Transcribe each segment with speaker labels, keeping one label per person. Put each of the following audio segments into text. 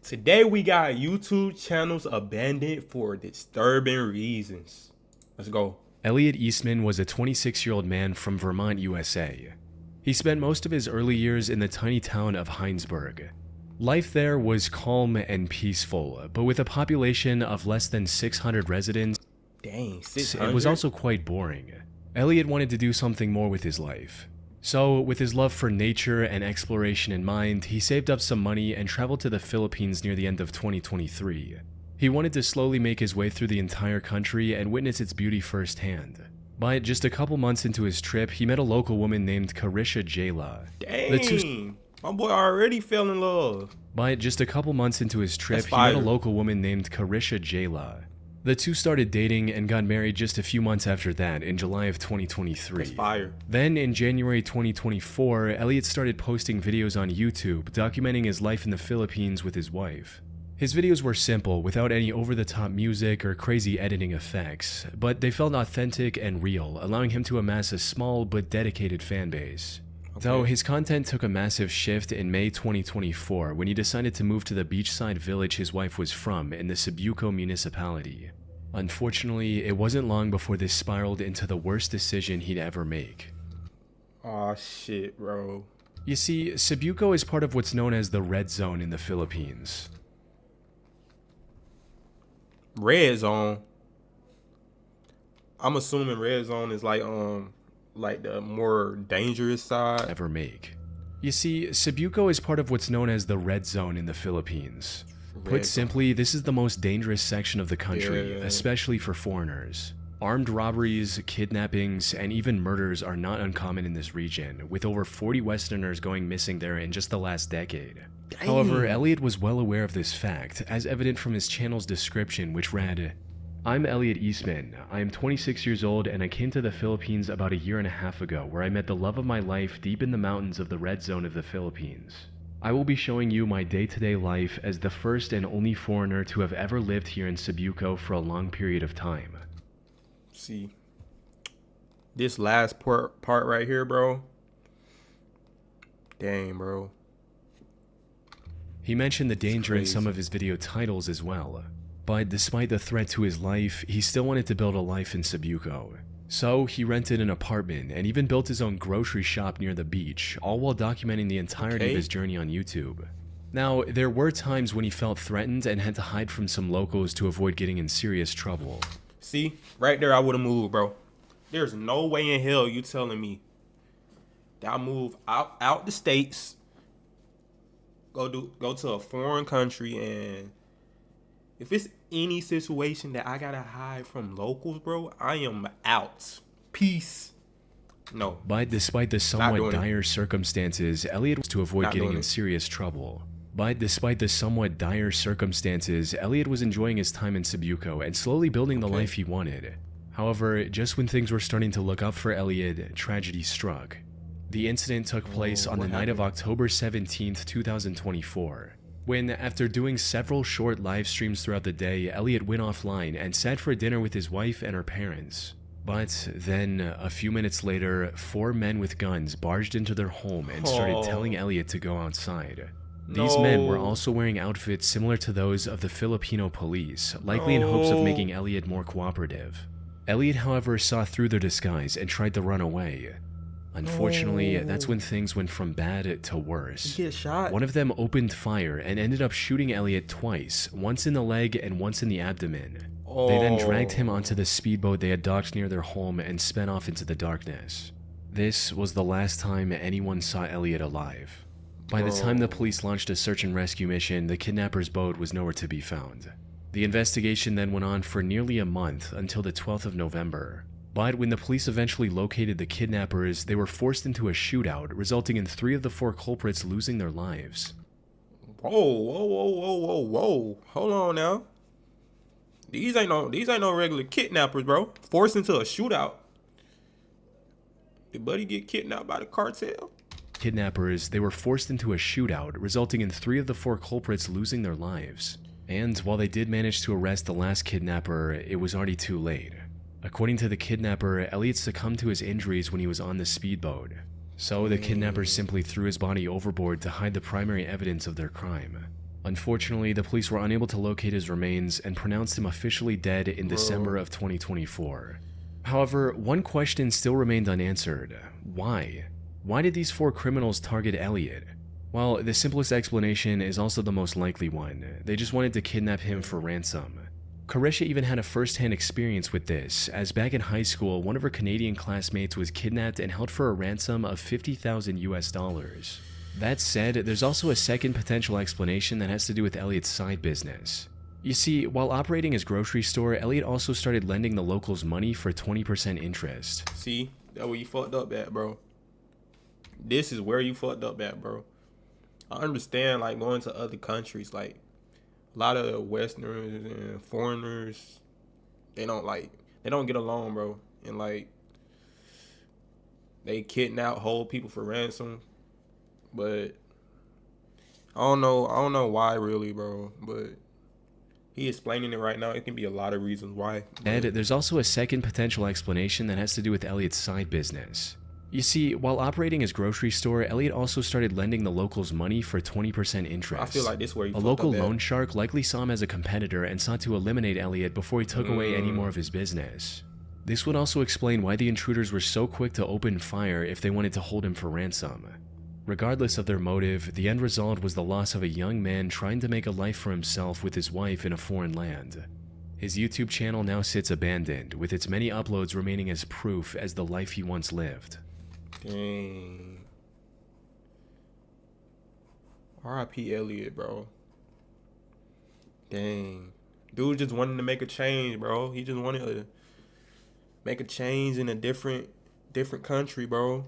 Speaker 1: Today we got YouTube channels abandoned for disturbing reasons. Let's go.
Speaker 2: Elliot Eastman was a 26-year-old man from Vermont, USA. He spent most of his early years in the tiny town of Heinsberg. Life there was calm and peaceful, but with a population of less than 600 residents,
Speaker 1: Dang, 600?
Speaker 2: it was also quite boring. Elliot wanted to do something more with his life. So, with his love for nature and exploration in mind, he saved up some money and traveled to the Philippines near the end of 2023. He wanted to slowly make his way through the entire country and witness its beauty firsthand. But just a couple months into his trip, he met a local woman named Carisha Jayla.
Speaker 1: Dang, my boy already fell in love.
Speaker 2: But just a couple months into his trip, he met a local woman named Carisha Jayla. The two started dating and got married just a few months after that, in July of 2023.
Speaker 1: That's fire.
Speaker 2: Then, in January 2024, Elliot started posting videos on YouTube documenting his life in the Philippines with his wife. His videos were simple, without any over-the-top music or crazy editing effects, but they felt authentic and real, allowing him to amass a small but dedicated fan base. Though his content took a massive shift in May 2024 when he decided to move to the beachside village his wife was from in the Cebuco municipality. Unfortunately, it wasn't long before this spiraled into the worst decision he'd ever make.
Speaker 1: Aw, shit, bro.
Speaker 2: You see, Cebuco is part of what's known as the Red Zone in the Philippines.
Speaker 1: Red Zone? I'm assuming Red Zone is like the more dangerous side.
Speaker 2: Ever make. You see, Cebuco is part of what's known as the Red Zone in the Philippines. Put simply, this is the most dangerous section of the country, especially for foreigners. Armed robberies, kidnappings, and even murders are not uncommon in this region, with over 40 Westerners going missing there in just the last decade. Dang. However, Elliot was well aware of this fact, as evident from his channel's description, which read, "I'm Elliot Eastman. I am 26 years old and I came to the Philippines about a year and a half ago, where I met the love of my life deep in the mountains of the Red Zone of the Philippines. I will be showing you my day-to-day life as the first and only foreigner to have ever lived here in Cebuco for a long period of time."
Speaker 1: See, this last part right here, bro. Dang, bro.
Speaker 2: He mentioned the danger in some of his video titles as well. But despite the threat to his life, he still wanted to build a life in Cebuco. So he rented an apartment and even built his own grocery shop near the beach, all while documenting the entirety of his journey on YouTube. Now, there were times when he felt threatened and had to hide from some locals to avoid getting in serious trouble.
Speaker 1: See, right there I would have moved, bro. There's no way in hell you telling me that I move out the States, go to a foreign country, and if it's any situation that I gotta hide from locals, bro, I am out. Peace. No.
Speaker 2: But despite the somewhat dire circumstances, Elliot was to avoid getting in serious trouble. Elliot was enjoying his time in Cebuco and slowly building the life he wanted. However, just when things were starting to look up for Elliot, tragedy struck. The incident took place on the night of October 17th, 2024. When, after doing several short live streams throughout the day, Elliot went offline and sat for dinner with his wife and her parents. But then, a few minutes later, 4 men with guns barged into their home and started telling Elliot to go outside. These men were also wearing outfits similar to those of the Filipino police, likely in hopes of making Elliot more cooperative. Elliot, however, saw through their disguise and tried to run away. Unfortunately, that's when things went from bad to worse. One of them opened fire and ended up shooting Elliot twice, once in the leg and once in the abdomen. They then dragged him onto the speedboat they had docked near their home and sped off into the darkness. This was the last time anyone saw Elliot alive. By the time the police launched a search and rescue mission, the kidnapper's boat was nowhere to be found. The investigation then went on for nearly a month until the 12th of November. But when the police eventually located the kidnappers, they were forced into a shootout, resulting in 3 of the 4 culprits losing their lives.
Speaker 1: Whoa. Hold on now. These ain't no regular kidnappers, bro. Forced into a shootout. Did Buddy get kidnapped by the cartel?
Speaker 2: Kidnappers, they were forced into a shootout, resulting in 3 of the 4 culprits losing their lives. And while they did manage to arrest the last kidnapper, it was already too late. According to the kidnapper, Elliot succumbed to his injuries when he was on the speedboat. So the kidnappers simply threw his body overboard to hide the primary evidence of their crime. Unfortunately, the police were unable to locate his remains and pronounced him officially dead in December of 2024. However, one question still remained unanswered. Why? Why did these 4 criminals target Elliot? Well, the simplest explanation is also the most likely one. They just wanted to kidnap him for ransom. Carisha even had a first-hand experience with this, as back in high school, one of her Canadian classmates was kidnapped and held for a ransom of $50,000 US. That said, there's also a second potential explanation that has to do with Elliot's side business. You see, while operating his grocery store, Elliot also started lending the locals money for 20% interest.
Speaker 1: See, that's where you fucked up at, bro. This is where you fucked up at, bro. I understand, like, going to other countries, like, a lot of Westerners and foreigners, they don't get along, bro. And, like, they kidnap, hold people for ransom. But I don't know why really, bro. But he explaining it right now. It can be a lot of reasons why.
Speaker 2: And there's also a second potential explanation that has to do with Elliot's side business. You see, while operating his grocery store, Elliot also started lending the locals money for 20% interest.
Speaker 1: I feel like this where you
Speaker 2: a local loan shark likely saw him as a competitor and sought to eliminate Elliot before he took away any more of his business. This would also explain why the intruders were so quick to open fire if they wanted to hold him for ransom. Regardless of their motive, the end result was the loss of a young man trying to make a life for himself with his wife in a foreign land. His YouTube channel now sits abandoned, with its many uploads remaining as proof as the life he once lived.
Speaker 1: Dang. R.I.P. Elliot, bro. Dang. Dude just wanted to make a change, bro. He just wanted to make a change in a different country, bro.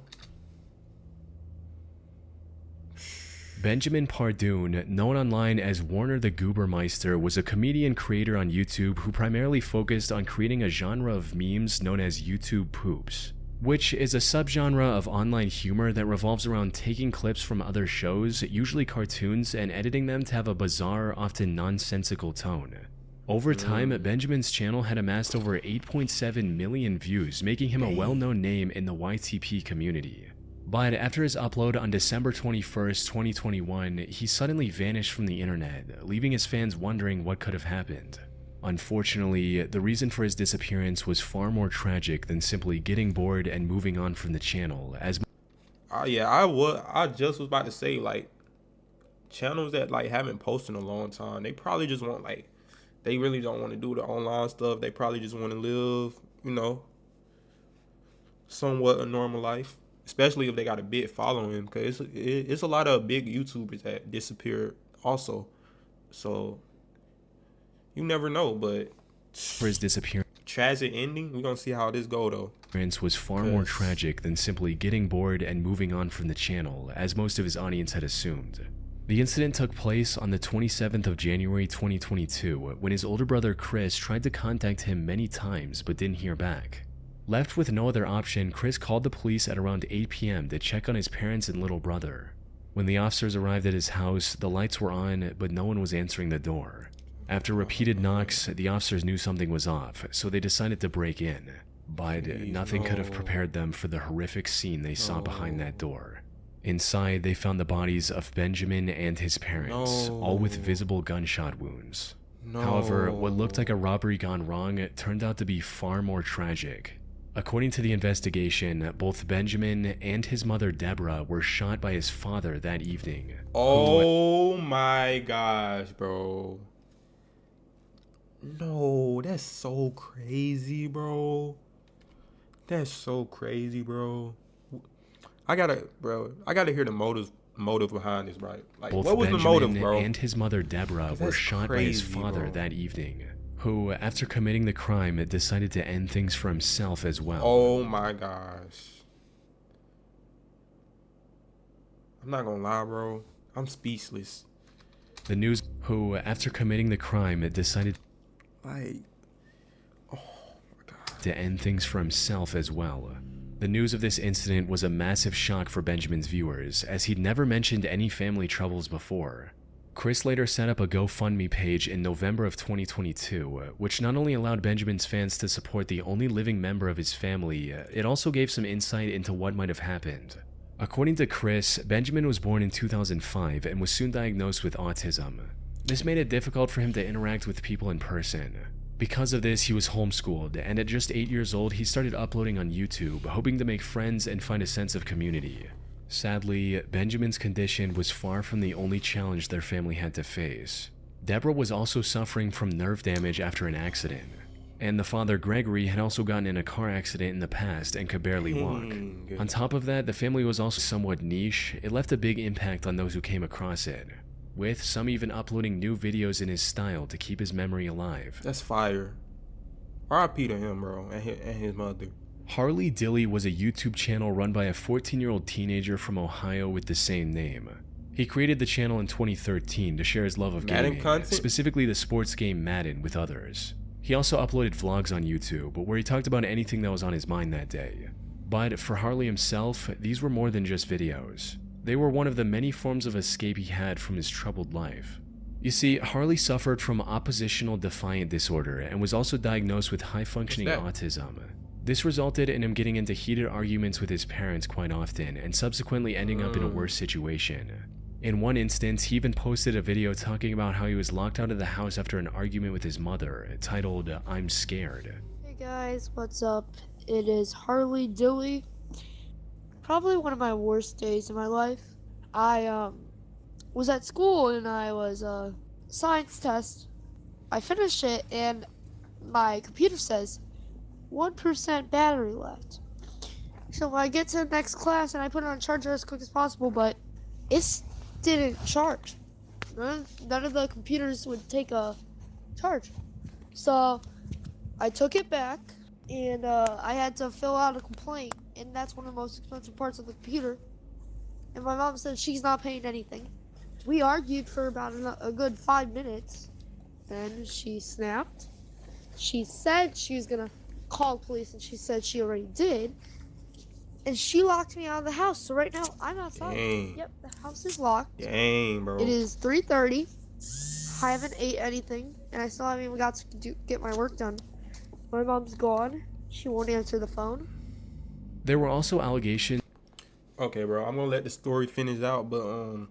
Speaker 2: Benjamin Pardoon, known online as Warner the Goobermeister, was a comedian creator on YouTube who primarily focused on creating a genre of memes known as YouTube poops, which is a subgenre of online humor that revolves around taking clips from other shows, usually cartoons, and editing them to have a bizarre, often nonsensical tone. Over time, Benjamin's channel had amassed over 8.7 million views, making him a well-known name in the YTP community. But after his upload on December 21st, 2021, he suddenly vanished from the internet, leaving his fans wondering what could have happened. Unfortunately, the reason for his disappearance was far more tragic than simply getting bored and moving on from the channel, as
Speaker 1: I just was about to say, like, channels that like haven't posted in a long time, they probably just want, like, they really don't want to do the online stuff. They probably just want to live, you know, somewhat a normal life, especially if they got a big following, because it's a lot of big YouTubers that disappeared also. So you never know, but
Speaker 2: for his disappearance,
Speaker 1: tragic ending. We're gonna see how this go though.
Speaker 2: Was far more tragic than simply getting bored and moving on from the channel, as most of his audience had assumed. The incident took place on the 27th of January 2022, when his older brother Chris tried to contact him many times but didn't hear back. Left with no other option, Chris called the police at around 8 p.m. to check on his parents and little brother. When the officers arrived at his house, the lights were on, but no one was answering the door. After repeated knocks, the officers knew something was off, so they decided to break in. But nothing could have prepared them for the horrific scene they saw behind that door. Inside, they found the bodies of Benjamin and his parents, all with visible gunshot wounds. However, what looked like a robbery gone wrong turned out to be far more tragic. According to the investigation, both Benjamin and his mother Deborah were shot by his father that evening.
Speaker 1: Oh my gosh, bro. No, that's so crazy, bro. That's so crazy, bro. I gotta hear the motive behind this, right? Like,
Speaker 2: both
Speaker 1: what was
Speaker 2: Benjamin
Speaker 1: the motive, bro?
Speaker 2: And his mother Deborah were shot by his father that evening, who, after committing the crime, decided to end things for himself as well.
Speaker 1: Oh my gosh. I'm not gonna lie, bro. I'm speechless.
Speaker 2: The news, who, after committing the crime, decided to end things for himself as well. The news of this incident was a massive shock for Benjamin's viewers, as he'd never mentioned any family troubles before. Chris later set up a GoFundMe page in November of 2022, which not only allowed Benjamin's fans to support the only living member of his family, it also gave some insight into what might have happened. According to Chris, Benjamin was born in 2005 and was soon diagnosed with autism. This made it difficult for him to interact with people in person. Because of this, he was homeschooled, and at just 8 years old, he started uploading on YouTube, hoping to make friends and find a sense of community. Sadly, Benjamin's condition was far from the only challenge their family had to face. Deborah was also suffering from nerve damage after an accident, and the father, Gregory, had also gotten in a car accident in the past and could barely walk. On top of that, the family was also somewhat niche. It left a big impact on those who came across it, with some even uploading new videos in his style to keep his memory alive.
Speaker 1: That's fire. R.I.P. to him, bro, and his mother.
Speaker 2: Harley Dilly was a YouTube channel run by a 14-year-old teenager from Ohio with the same name. He created the channel in 2013 to share his love of gaming, specifically the sports game Madden, with others. He also uploaded vlogs on YouTube, where he talked about anything that was on his mind that day. But for Harley himself, these were more than just videos. They were one of the many forms of escape he had from his troubled life. You see, Harley suffered from oppositional defiant disorder and was also diagnosed with high-functioning autism. This resulted in him getting into heated arguments with his parents quite often and subsequently ending up in a worse situation. In one instance, he even posted a video talking about how he was locked out of the house after an argument with his mother, titled, "I'm Scared."
Speaker 3: Hey guys, what's up? It is Harley Dilly. Probably one of my worst days in my life. I was at school and I was science test. I finished it and my computer says 1% battery left. So I get to the next class and I put it on charger as quick as possible, but it didn't charge. None of the computers would take a charge. So I took it back and I had to fill out a complaint, and that's one of the most expensive parts of the computer. And my mom said she's not paying anything. We argued for about a good 5 minutes. Then she snapped. She said she was gonna call police, and she said she already did. And she locked me out of the house. So right now I'm outside.
Speaker 1: Dang.
Speaker 3: Yep, the house is locked.
Speaker 1: Dang, bro.
Speaker 3: It is 3:30. I haven't ate anything, and I still haven't even got to get my work done. My mom's gone. She won't answer the phone.
Speaker 2: There were also allegations.
Speaker 1: Okay, bro, I'm gonna let the story finish out, but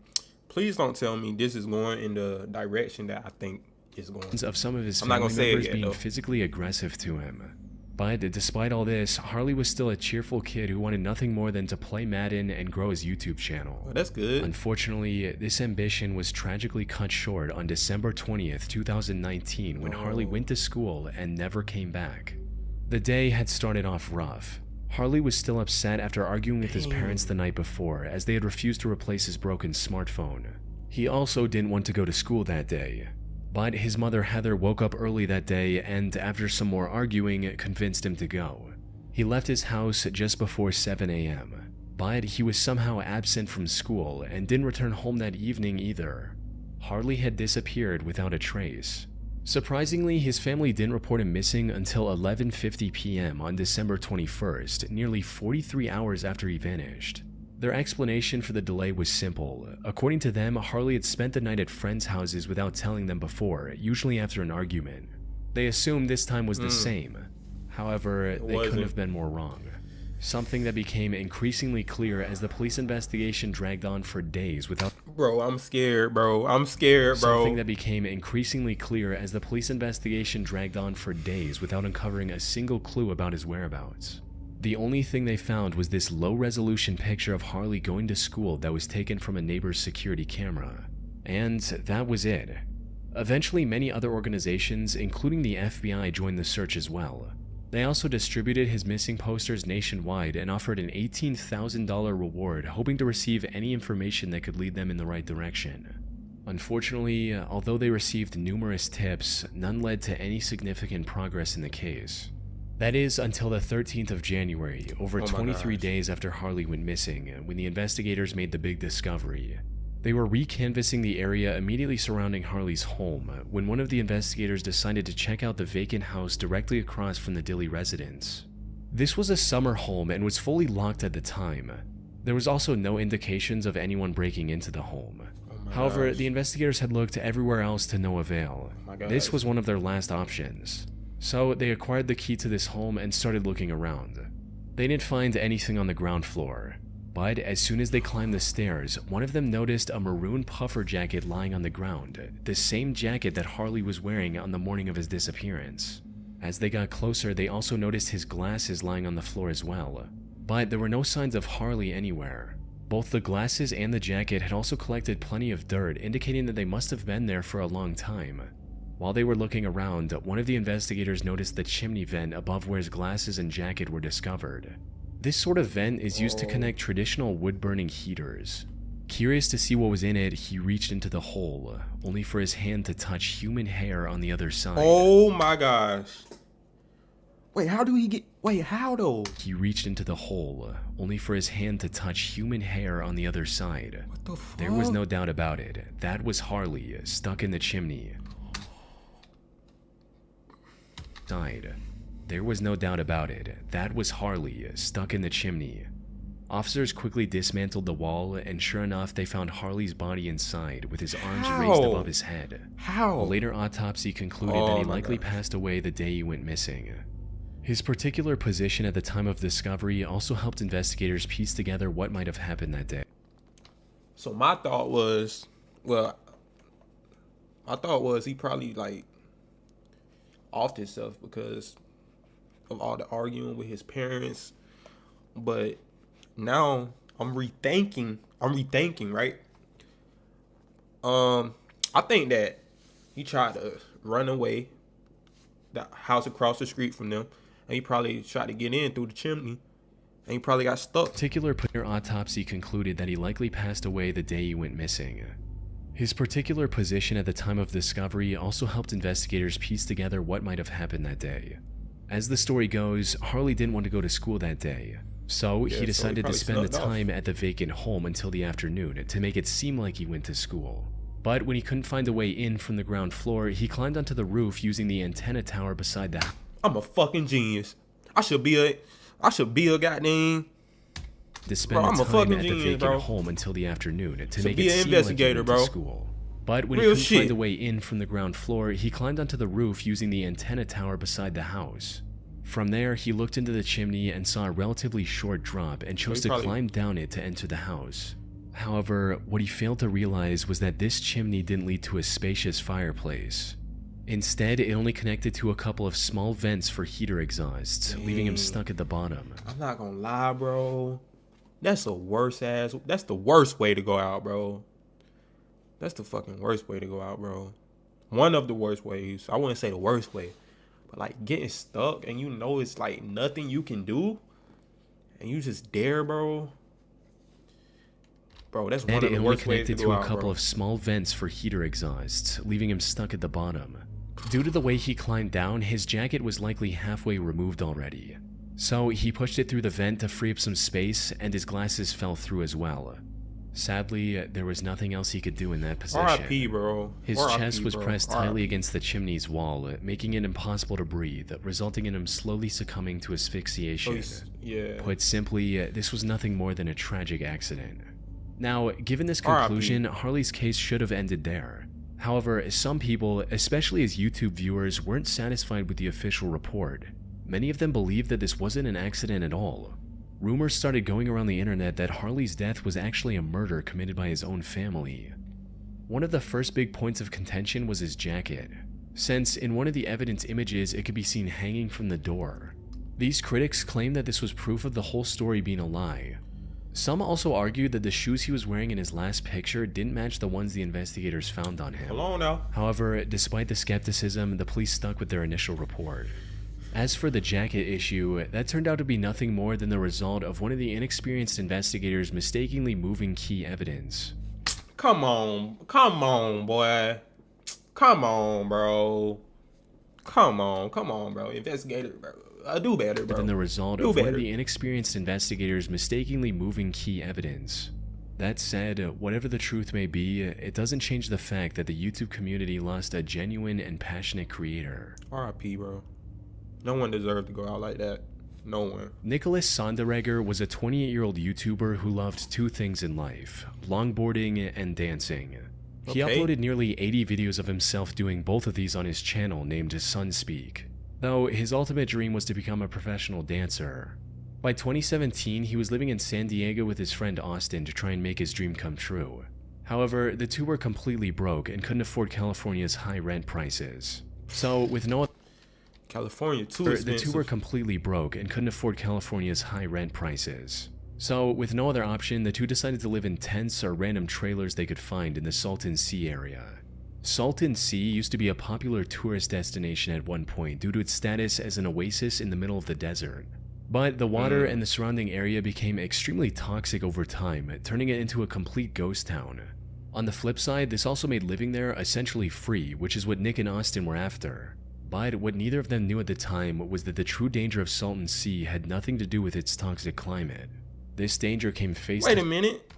Speaker 1: please don't tell me this is going in the direction that I think it's going.
Speaker 2: Of some of his
Speaker 1: I'm not
Speaker 2: family
Speaker 1: gonna say it
Speaker 2: members
Speaker 1: yet,
Speaker 2: being
Speaker 1: though.
Speaker 2: physically aggressive to him. But despite all this, Harley was still a cheerful kid who wanted nothing more than to play Madden and grow his YouTube channel.
Speaker 1: Well, that's good.
Speaker 2: Unfortunately, this ambition was tragically cut short on December 20th, 2019, when Harley went to school and never came back. The day had started off rough. Harley was still upset after arguing with his parents the night before, as they had refused to replace his broken smartphone. He also didn't want to go to school that day. But his mother Heather woke up early that day and, after some more arguing, convinced him to go. He left his house just before 7 a.m., but he was somehow absent from school and didn't return home that evening either. Harley had disappeared without a trace. Surprisingly, his family didn't report him missing until 11:50 p.m. on December 21st, nearly 43 hours after he vanished. Their explanation for the delay was simple. According to them, Harley had spent the night at friends' houses without telling them before, usually after an argument. They assumed this time was the same. However, they couldn't have been more wrong. Something that became increasingly clear as the police investigation dragged on for days without...
Speaker 1: Bro, I'm scared, bro. I'm scared, bro.
Speaker 2: Something that became increasingly clear as the police investigation dragged on for days without uncovering a single clue about his whereabouts. The only thing they found was this low-resolution picture of Harley going to school that was taken from a neighbor's security camera. And that was it. Eventually, many other organizations, including the FBI, joined the search as well. They also distributed his missing posters nationwide and offered an $18,000 reward, hoping to receive any information that could lead them in the right direction. Unfortunately, although they received numerous tips, none led to any significant progress in the case. That is until the 13th of January, over 23 days after Harley went missing, when the investigators made the big discovery. They were re-canvassing the area immediately surrounding Harley's home, when one of the investigators decided to check out the vacant house directly across from the Dilly residence. This was a summer home and was fully locked at the time. There was also no indications of anyone breaking into the home. However, the investigators had looked everywhere else to no avail. This was one of their last options. So they acquired the key to this home and started looking around. They didn't find anything on the ground floor. But as soon as they climbed the stairs, one of them noticed a maroon puffer jacket lying on the ground, the same jacket that Harley was wearing on the morning of his disappearance. As they got closer, they also noticed his glasses lying on the floor as well. But there were no signs of Harley anywhere. Both the glasses and the jacket had also collected plenty of dirt, indicating that they must have been there for a long time. While they were looking around, one of the investigators noticed the chimney vent above where his glasses and jacket were discovered. This sort of vent is used to connect traditional wood-burning heaters. Curious to see what was in it, he reached into the hole, only for his hand to touch human hair on the other side.
Speaker 1: Oh my gosh. Wait, how do he get... Wait, how though?
Speaker 2: He reached into the hole, only for his hand to touch human hair on the other side.
Speaker 1: What the fuck?
Speaker 2: There was no doubt about it. That was Harley, stuck in the chimney. There was no doubt about it. That was Harley, stuck in the chimney. Officers quickly dismantled the wall, and sure enough, they found Harley's body inside, with his arms raised above his head.
Speaker 1: How?
Speaker 2: A later autopsy concluded that he likely passed away the day he went missing. His particular position at the time of discovery also helped investigators piece together what might have happened that day.
Speaker 1: So my thought was, he probably like offed himself because of all the arguing with his parents. But now I'm rethinking, right? I think that he tried to run away, the house across the street from them, and he probably tried to get in through the chimney, and he probably got stuck.
Speaker 2: Particular autopsy concluded that he likely passed away the day he went missing. His particular position at the time of discovery also helped investigators piece together what might have happened that day. As the story goes, Harley didn't want to go to school that day, so he decided to spend the time at the vacant home until the afternoon to make it seem like he went to school. But when he couldn't find a way in from the ground floor, he climbed onto the roof using the antenna tower beside the house.
Speaker 1: I'm a fucking genius. I should be a goddamn...
Speaker 2: To spend the time at the vacant home until the afternoon to make it seem like he went to school. But when he couldn't find a way in from the ground floor, he climbed onto the roof using the antenna tower beside the house. From there, he looked into the chimney and saw a relatively short drop and chose to climb down it to enter the house. However, what he failed to realize was that this chimney didn't lead to a spacious fireplace. Instead, it only connected to a couple of small vents for heater exhausts, leaving him stuck at the bottom.
Speaker 1: I'm not gonna lie, bro. That's the worst way to go out, bro. That's the fucking worst way to go out, bro. One of the worst ways. I wouldn't say the worst way. But like getting stuck and you know it's like nothing you can do. And you just dare, bro. Bro, that's one of the worst ways to go out, bro. It only connected to a couple of small vents for heater exhausts, leaving him stuck at the bottom. Due to the way he climbed down, his jacket was likely halfway removed already. So he pushed it through the vent to free up some space, and his glasses fell through as well. Sadly, there was nothing else he could do in that position. R.I.P., bro.
Speaker 2: His chest was pressed tightly against the chimney's wall, making it impossible to breathe, resulting in him slowly succumbing to asphyxiation. Put simply, this was nothing more than a tragic accident. Now, given this conclusion, Harley's case should have ended there. However, some people, especially his YouTube viewers, weren't satisfied with the official report. Many of them believed that this wasn't an accident at all. Rumors started going around the internet that Harley's death was actually a murder committed by his own family. One of the first big points of contention was his jacket, since in one of the evidence images it could be seen hanging from the door. These critics claimed that this was proof of the whole story being a lie. Some also argued that the shoes he was wearing in his last picture didn't match the ones the investigators found on him.
Speaker 1: Hold on now.
Speaker 2: However, despite the skepticism, the police stuck with their initial report. As for the jacket issue, that turned out to be nothing more than the result of one of the inexperienced investigators mistakenly moving key evidence.
Speaker 1: Come on, boy. Come on, bro. Investigator, bro. Do better, bro.
Speaker 2: Than the result of one of the inexperienced investigators mistakenly moving key evidence. That said, whatever the truth may be, it doesn't change the fact that the YouTube community lost a genuine and passionate creator.
Speaker 1: R.I.P., bro. No one deserved to go out like that. No one.
Speaker 2: Nicholas Sonderegger was a 28-year-old YouTuber who loved two things in life: longboarding and dancing. He uploaded nearly 80 videos of himself doing both of these on his channel named Sunspeak, though his ultimate dream was to become a professional dancer. By 2017, he was living in San Diego with his friend Austin to try and make his dream come true. However, the two were completely broke and couldn't afford California's high rent prices. So, with no
Speaker 1: California too
Speaker 2: The
Speaker 1: expensive.
Speaker 2: two were completely broke and couldn't afford California's high rent prices. So, with no other option, the two decided to live in tents or random trailers they could find in the Salton Sea area. Salton Sea used to be a popular tourist destination at one point due to its status as an oasis in the middle of the desert. But the water and the surrounding area became extremely toxic over time, turning it into a complete ghost town. On the flip side, this also made living there essentially free, which is what Nick and Austin were after. But what neither of them knew at the time was that the true danger of Salton Sea had nothing to do with its toxic climate. This danger came face
Speaker 1: Wait
Speaker 2: to
Speaker 1: a minute.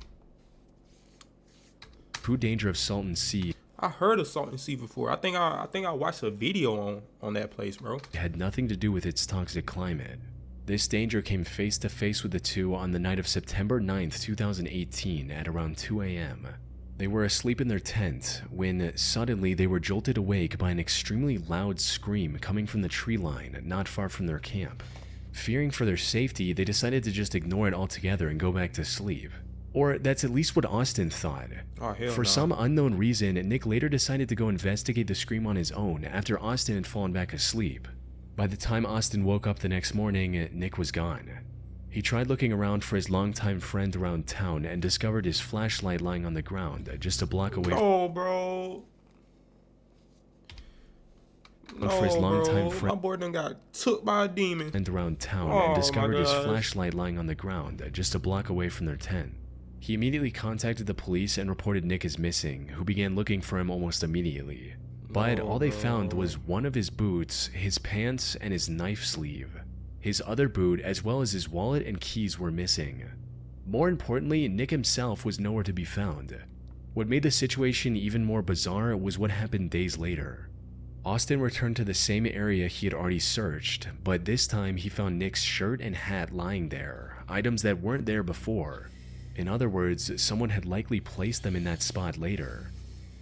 Speaker 2: true danger of Salton Sea
Speaker 1: I heard of Salton Sea before. I think I watched a video on that place, bro.
Speaker 2: had nothing to do with its toxic climate. This danger came face to face with the two on the night of September 9th, 2018 at around 2 a.m. They were asleep in their tent when suddenly they were jolted awake by an extremely loud scream coming from the tree line not far from their camp. Fearing for their safety, they decided to just ignore it altogether and go back to sleep. Or that's at least what Austin thought.
Speaker 1: Oh, hell
Speaker 2: For
Speaker 1: no.
Speaker 2: some unknown reason, Nick later decided to go investigate the scream on his own after Austin had fallen back asleep. By the time Austin woke up the next morning, Nick was gone. He tried looking around for his longtime friend around town and discovered his flashlight lying on the ground just a block away
Speaker 1: Oh, bro.
Speaker 2: for his longtime friend.
Speaker 1: My boy done got took by a demon.
Speaker 2: And around town
Speaker 1: Oh,
Speaker 2: and
Speaker 1: my
Speaker 2: discovered his
Speaker 1: gosh.
Speaker 2: flashlight lying on the ground just a block away from their tent. He immediately contacted the police and reported Nick as missing, who began looking for him almost immediately. But all they found was one of his boots, his pants, and his knife sleeve. His other boot, as well as his wallet and keys, were missing. More importantly, Nick himself was nowhere to be found. What made the situation even more bizarre was what happened days later. Austin returned to the same area he had already searched, but this time he found Nick's shirt and hat lying there, items that weren't there before. In other words, someone had likely placed them in that spot later.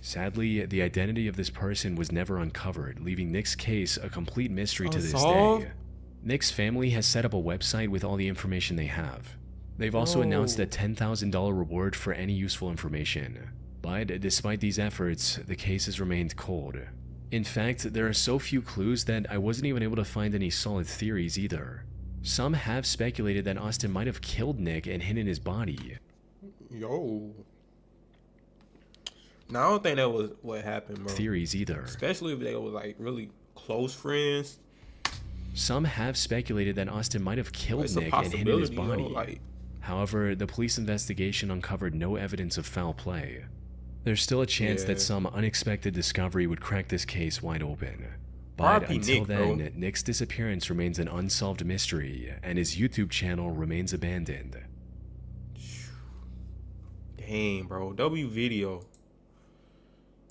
Speaker 2: Sadly, the identity of this person was never uncovered, leaving Nick's case a complete mystery to this
Speaker 1: Unsolved?
Speaker 2: day. Nick's family has set up a website with all the information they have. They've also announced a $10,000 reward for any useful information. But despite these efforts, the case has remained cold. In fact, there are so few clues that I wasn't even able to find any solid theories either. Some have speculated that Austin might have killed Nick and hidden his body.
Speaker 1: Yo. No, I don't think that was what happened, bro.
Speaker 2: Theories either.
Speaker 1: Especially if they were like really close friends.
Speaker 2: Some have speculated that Austin might have killed
Speaker 1: It's a
Speaker 2: Nick and hidden his
Speaker 1: possibility,
Speaker 2: body.
Speaker 1: yo, like,
Speaker 2: However, the police investigation uncovered no evidence of foul play. There's still a chance
Speaker 1: Yeah.
Speaker 2: that some unexpected discovery would crack this case wide open. But
Speaker 1: R.I.P.
Speaker 2: until
Speaker 1: Nick,
Speaker 2: then,
Speaker 1: bro.
Speaker 2: Nick's disappearance remains an unsolved mystery, and his YouTube channel remains abandoned.
Speaker 1: dang, bro. W video.